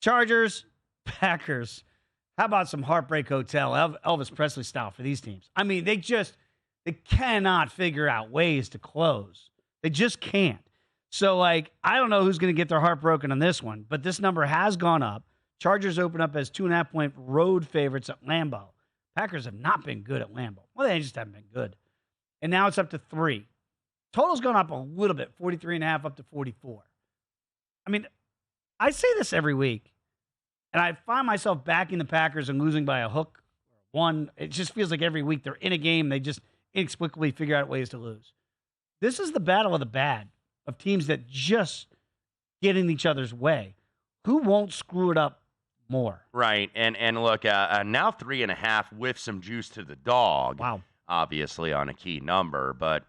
Chargers, Packers. How about some Heartbreak Hotel, Elvis Presley style for these teams? I mean, they cannot figure out ways to close. They just can't. So, I don't know who's going to get their heart broken on this one, but this number has gone up. Chargers open up as 2.5-point road favorites at Lambeau. Packers have not been good at Lambeau. Well, they just haven't been good. And now it's up to 3. Total's gone up a little bit, 43.5 up to 44. I mean, I say this every week, and I find myself backing the Packers and losing by a hook or one. It just feels like every week they're in a game, they just inexplicably figure out ways to lose. This is the battle of the bad, of teams that just get in each other's way. Who won't screw it up more? Right. And look, now 3.5 with some juice to the dog. Wow. Obviously on a key number. But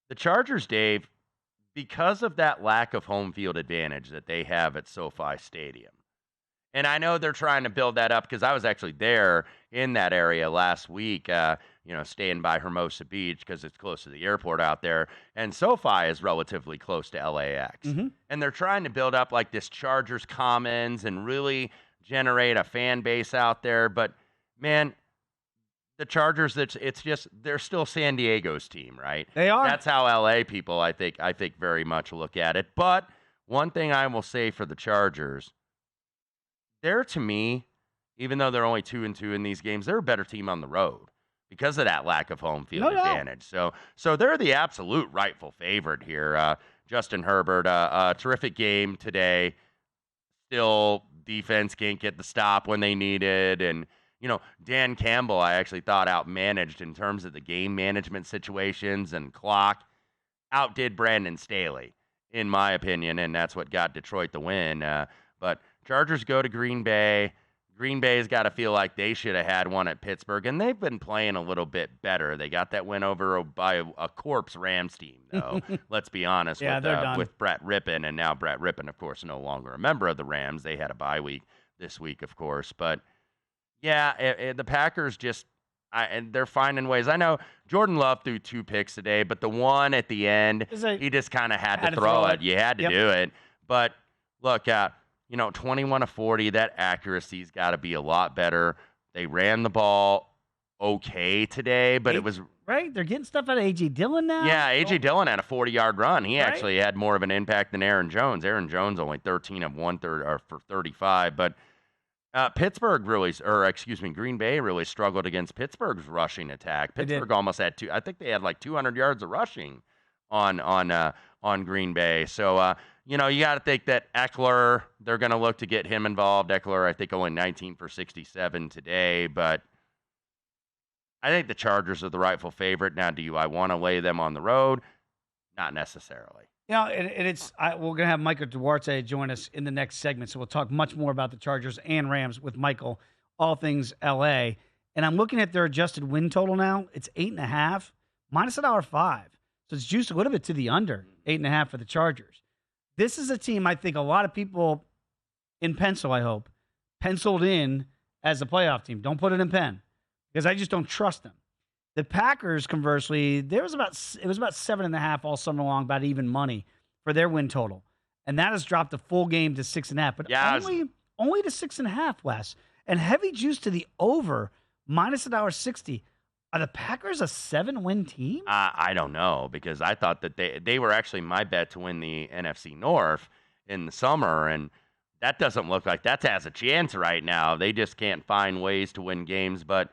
the Chargers, Dave, because of that lack of home field advantage that they have at SoFi Stadium, and I know they're trying to build that up because I was actually there in that area last week, staying by Hermosa Beach because it's close to the airport out there. And SoFi is relatively close to LAX. Mm-hmm. And they're trying to build up like this Chargers Commons and really generate a fan base out there. But, man, the Chargers, they're still San Diego's team, right? They are. That's how LA people, I think very much look at it. But one thing I will say for the Chargers, they're, to me, even though they're only 2-2 in these games, they're a better team on the road because of that lack of home field advantage. So they're the absolute rightful favorite here. Justin Herbert, a terrific game today. Still, defense can't get the stop when they need it. And, Dan Campbell, I actually thought outmanaged in terms of the game management situations and clock. Outdid Brandon Staley, in my opinion, and that's what got Detroit the win. But Chargers go to Green Bay. Green Bay's got to feel like they should have had one at Pittsburgh, and they've been playing a little bit better. They got that win over by a corpse Rams team, though. Let's be honest, with Brett Rippon, and now Brett Rippon, of course, no longer a member of the Rams. They had a bye week this week, of course. But, yeah, the Packers and they're finding ways. I know Jordan Love threw 2 picks today, but the one at the end, he just kind of had to throw it. You had to do it. But, look, 21 of 40, that accuracy's got to be a lot better. They ran the ball okay today, but it was right. They're getting stuff out of A.J. Dillon now. Yeah, A.J. Dillon had a 40-yard run. He actually had more of an impact than Aaron Jones. Aaron Jones only 13 of 130 for 35, but Green Bay really struggled against Pittsburgh's rushing attack. Pittsburgh almost had I think they had like 200 yards of rushing on Green Bay. So, you got to think that Eckler, they're going to look to get him involved. Eckler, I think, only 19 for 67 today. But I think the Chargers are the rightful favorite. Now, I want to lay them on the road? Not necessarily. We're going to have Michael Duarte join us in the next segment, so we'll talk much more about the Chargers and Rams with Michael, all things L.A. And I'm looking at their adjusted win total now. It's 8.5, minus $1.05. So it's juiced a little bit to the under, 8.5 for the Chargers. This is a team I think a lot of people in pencil, I hope, penciled in as a playoff team. Don't put it in pen because I just don't trust them. The Packers, conversely, it was about 7.5 all summer long, about even money for their win total. And that has dropped a full game to 6.5, but only to 6.5, Wes. And heavy juice to the over, minus $1.60. Are the Packers a 7-win team? I don't know, because I thought that they were actually my bet to win the NFC North in the summer, and that doesn't look like that has a chance right now. They just can't find ways to win games, but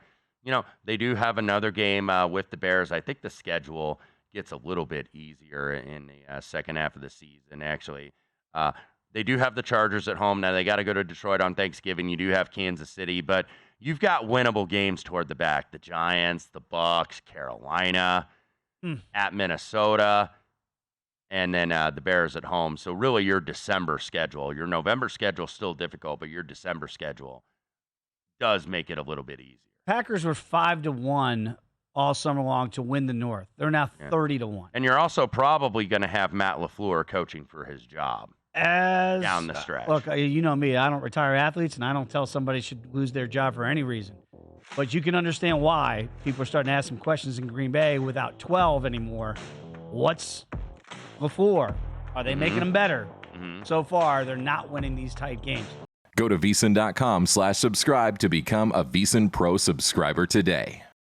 they do have another game with the Bears. I think the schedule gets a little bit easier in the second half of the season, actually. They do have the Chargers at home. Now, they got to go to Detroit on Thanksgiving. You do have Kansas City, but you've got winnable games toward the back. The Giants, the Bucks, Carolina, at Minnesota, and then the Bears at home. So really your December schedule. Your November schedule is still difficult, but your December schedule does make it a little bit easier. Packers were 5-1 all summer long to win the North. They're now 30-1. And you're also probably going to have Matt LaFleur coaching for his job down the stretch. Look, you know me. I don't retire athletes, and I don't tell somebody should lose their job for any reason. But you can understand why people are starting to ask some questions in Green Bay without 12 anymore. What's LaFleur? Are they making them better? So far, they're not winning these tight games. Go to VSiN.com/subscribe to become a VSiN Pro subscriber today.